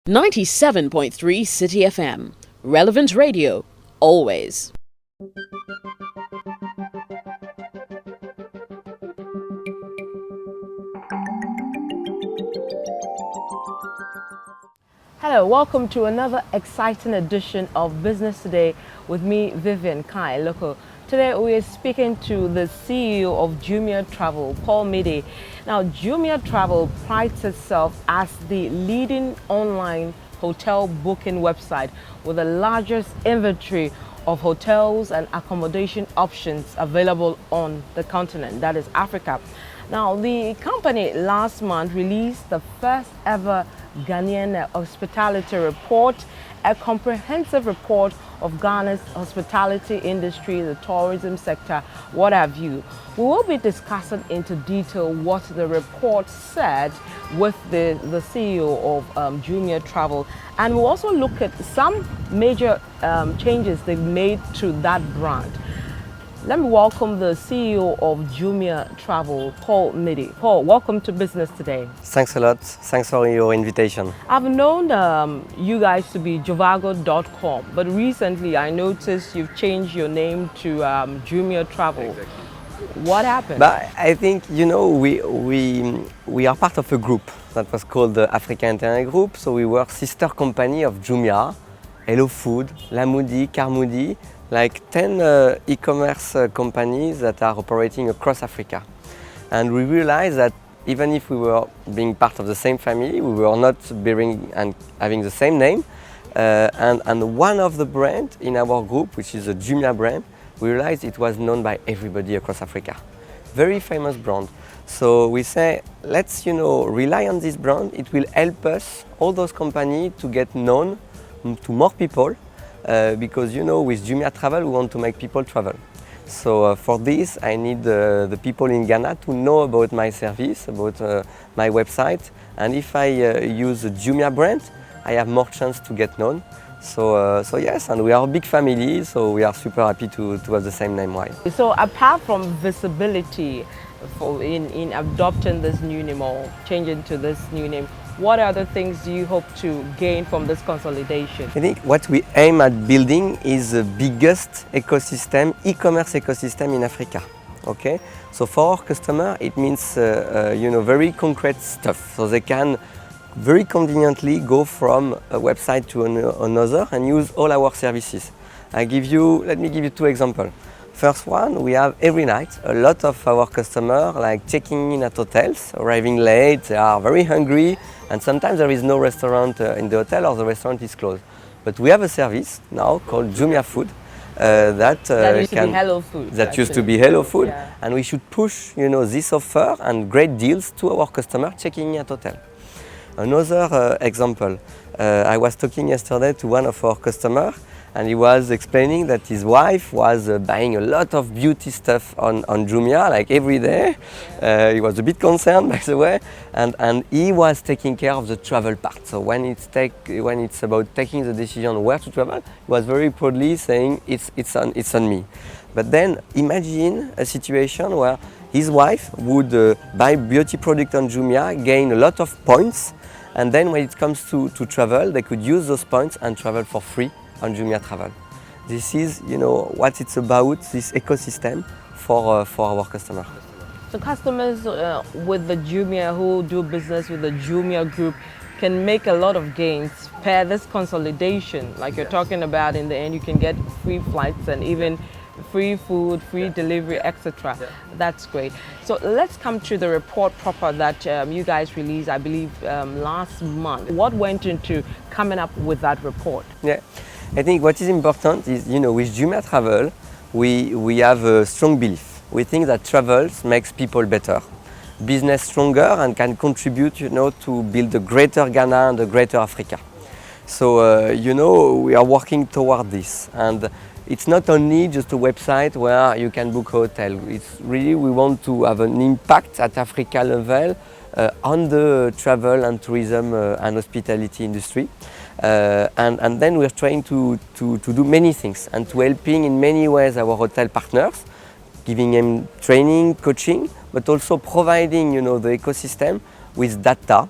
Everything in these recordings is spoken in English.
97.3 Citi FM. Relevant radio, always. Hello, welcome to another exciting edition of Business Today with me, Vivian Kai Lokko. Today we are speaking to the CEO of Jumia Travel, Paul Midy. Now, Jumia Travel prides itself as the leading online hotel booking website with the largest inventory of hotels and accommodation options available on the continent, that is Africa. Now, the company last month released the first ever Ghanaian hospitality report, a comprehensive report of Ghana's hospitality industry, the tourism sector, what have you. We will be discussing into detail what the report said with the CEO of Jumia Travel, and we'll also look at some major changes they've made to that brand. Let me welcome the CEO of Jumia Travel, Paul Midy. Paul, welcome to Business Today. Thanks a lot. Thanks for your invitation. I've known you guys to be jovago.com, but recently I noticed you've changed your name to Jumia Travel. Exactly. What happened? But I think, we are part of a group that was called the Africa Internet Group. So we were sister company of Jumia, Hello Food, La Moody, Car Moody, like 10 e-commerce companies that are operating across Africa. And we realized that even if we were being part of the same family, we were not bearing and having the same name. And one of the brands in our group, which is a Jumia brand, we realized it was known by everybody across Africa. Very famous brand. So we say, let's rely on this brand. It will help us, all those companies, to get known to more people. Because with Jumia Travel we want to make people travel. So for this I need the people in Ghana to know about my service, about my website, and if I use the Jumia brand I have more chance to get known. So yes, and we are a big family, so we are super happy to have the same name. Why? So apart from visibility in adopting this new name or changing to this new name, what other things do you hope to gain from this consolidation? I think what we aim at building is the biggest ecosystem, e-commerce ecosystem in Africa. Okay, so for our customer it means very concrete stuff. So they can very conveniently go from a website to another and use all our services. Let me give you two examples. First one, we have every night a lot of our customers like checking in at hotels, arriving late, they are very hungry, and sometimes there is no restaurant in the hotel or the restaurant is closed. But we have a service now called Jumia Food that used to be Hello Food. That used to be Hello Food, yeah. And we should push this offer and great deals to our customers checking in at hotel. Another example, I was talking yesterday to one of our customers, and he was explaining that his wife was buying a lot of beauty stuff on Jumia, like every day. He was a bit concerned, by the way, and he was taking care of the travel part. So when it's about taking the decision where to travel, he was very proudly saying it's on me. But then imagine a situation where his wife would buy beauty product on Jumia, gain a lot of points, and then when it comes to travel, they could use those points and travel for free on Jumia Travel. This is, what it's about, this ecosystem for our customers. So customers with the Jumia who do business with the Jumia group can make a lot of gains per this consolidation. Like you're talking about, in the end you can get free flights and even free food, free delivery, etc. That's great. So let's come to the report proper that you guys released, I believe, last month. What went into coming up with that report? Yeah. I think what is important is, with Jumia Travel, we have a strong belief. We think that travels makes people better, business stronger, and can contribute, to build a greater Ghana and a greater Africa. So, we are working toward this. And it's not only just a website where you can book a hotel. It's really, we want to have an impact at Africa level on the travel and tourism and hospitality industry. And then we're trying to do many things and to helping in many ways our hotel partners, giving them training, coaching, but also providing the ecosystem with data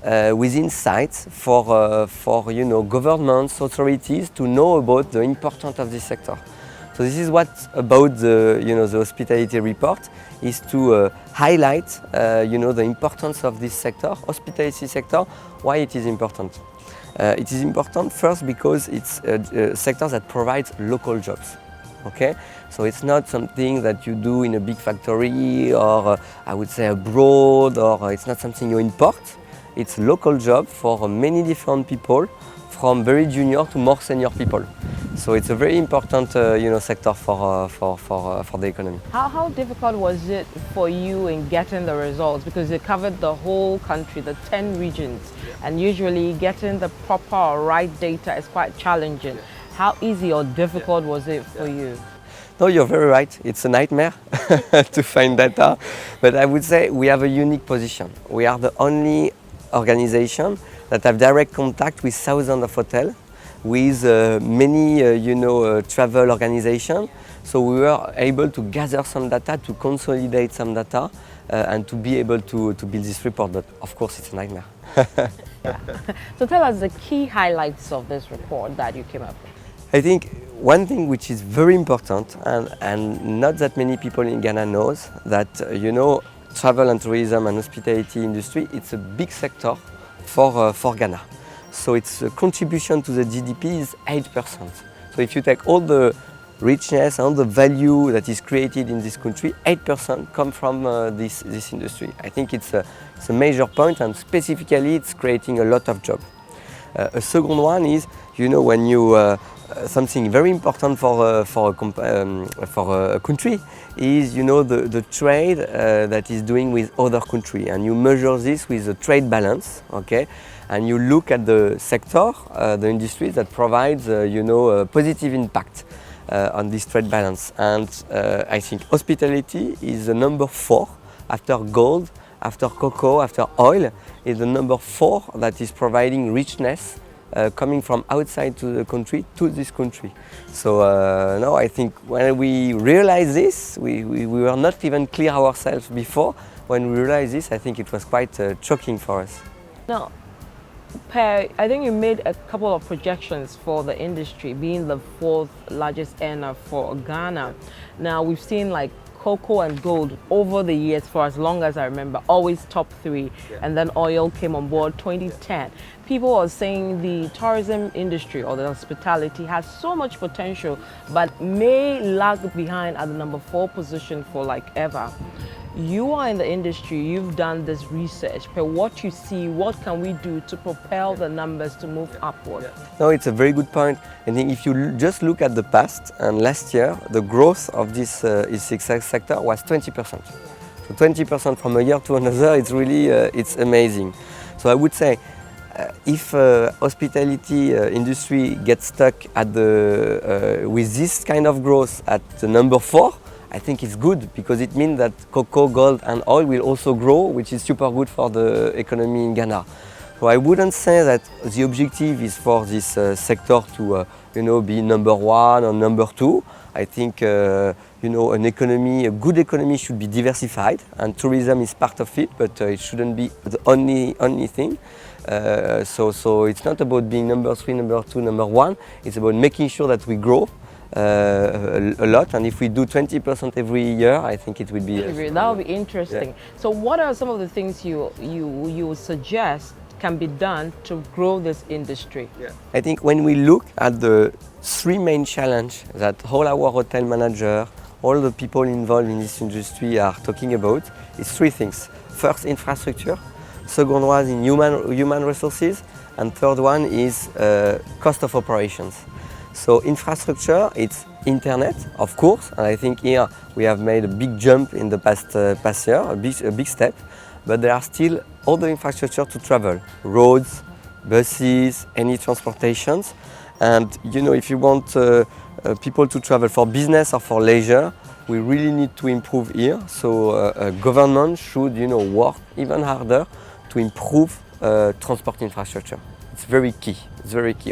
with insights for governments, authorities to know about the importance of this sector. So this is what about the hospitality report is to highlight the importance of this sector, hospitality sector, why it is important. It is important first because it's a sector that provides local jobs. Okay, so it's not something that you do in a big factory or I would say abroad, or it's not something you import. It's a local job for many different people, from very junior to more senior people. So it's a very important sector for the economy. How difficult was it for you in getting the results? Because it covered the whole country, the 10 regions, and usually getting the proper or right data is quite challenging. How easy or difficult was it for you? No, you're very right. It's a nightmare to find data, but I would say we have a unique position. We are the only organization that have direct contact with thousands of hotels, with many travel organizations. So we were able to gather some data, to consolidate some data, and to be able to build this report. But of course, it's a nightmare. Yeah. So tell us the key highlights of this report that you came up with. I think one thing which is very important, and not that many people in Ghana knows, that travel and tourism and hospitality industry, it's a big sector for Ghana. So its contribution to the GDP is 8%. So if you take all the richness and all the value that is created in this country, 8% come from this industry. I think it's a major point, and specifically it's creating a lot of jobs. A second one is, when you something very important for a country is the trade that is doing with other country, and you measure this with the trade balance, okay, and you look at the sector, the industry that provides a positive impact on this trade balance. And I think hospitality is the number 4 after gold, after cocoa, after oil, is the number 4 that is providing richness coming from outside to the country to this country. So now I think when we realize this, we were not even clear ourselves before. When we realized this, I think it was quite shocking for us. Now, Per, I think you made a couple of projections for the industry, being the 4th largest earner for Ghana. Now we've seen like cocoa and gold over the years, for as long as I remember, always top 3, and then oil came on board 2010. People are saying the tourism industry or the hospitality has so much potential, but may lag behind at the number 4 position for like ever. You are in the industry, you've done this research, but what you see, what can we do to propel the numbers to move upward? No, it's a very good point. I think if you just look at the past, and last year, the growth of this success sector was 20%. So 20% from a year to another, it's really, it's amazing. So I would say, if hospitality industry gets stuck at with this kind of growth at the number 4, I think it's good, because it means that cocoa, gold and oil will also grow, which is super good for the economy in Ghana. So I wouldn't say that the objective is for this sector to be number 1 or number 2. I think a good economy should be diversified, and tourism is part of it, but it shouldn't be the only thing. So it's not about being number 3, number 2, number 1. It's about making sure that we grow a lot, and if we do 20% every year, I think it would be that would be interesting. Yeah. So what are some of the things you suggest can be done to grow this industry? I think when we look at the 3 main challenges that all our hotel managers, all the people involved in this industry are talking about, is 3 things. First, infrastructure. Second one is human resources, and third one is cost of operations. So infrastructure, it's internet, of course, and I think here we have made a big jump in the past year, a big step, but there are still other infrastructure to travel, roads, buses, any transportations, and if you want people to travel for business or for leisure, we really need to improve here. So government should work even harder to improve transport infrastructure. It's very key.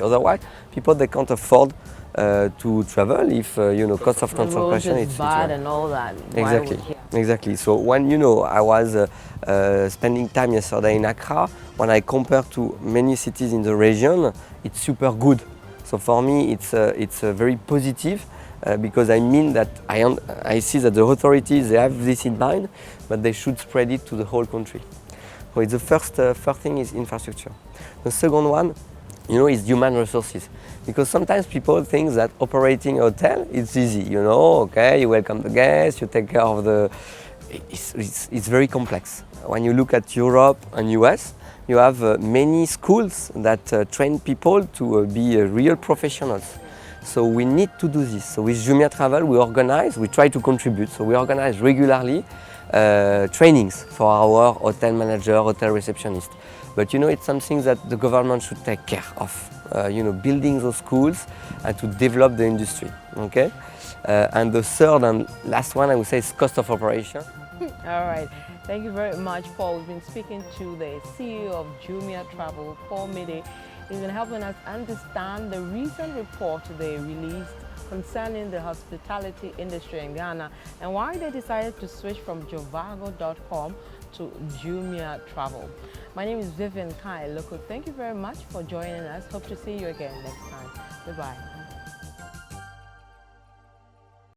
Otherwise, people, they can't afford to travel if cost of The roads transportation is bad and all that. Why would- Exactly. So when I was spending time yesterday in Accra, when I compare to many cities in the region, it's super good. So for me, it's very positive because I mean that I see that the authorities, they have this in mind, but they should spread it to the whole country. So it's the first thing is infrastructure. The second one, is human resources. Because sometimes people think that operating a hotel is easy, okay, you welcome the guests, you take care of the... It's very complex. When you look at Europe and US, you have many schools that train people to be real professionals. So we need to do this. So with Jumia Travel, we try to contribute. So we organize regularly trainings for our hotel manager, hotel receptionist. But it's something that the government should take care of, building those schools and to develop the industry, okay? And the third and last one I would say is cost of operation. All right. Thank you very much, Paul. We've been speaking to the CEO of Jumia Travel, Paul Midy. He's been helping us understand the recent report they released concerning the hospitality industry in Ghana and why they decided to switch from jovago.com to Jumia Travel. My name is Vivian Kai Lokko. Thank you very much for joining us. Hope to see you again next time. Goodbye.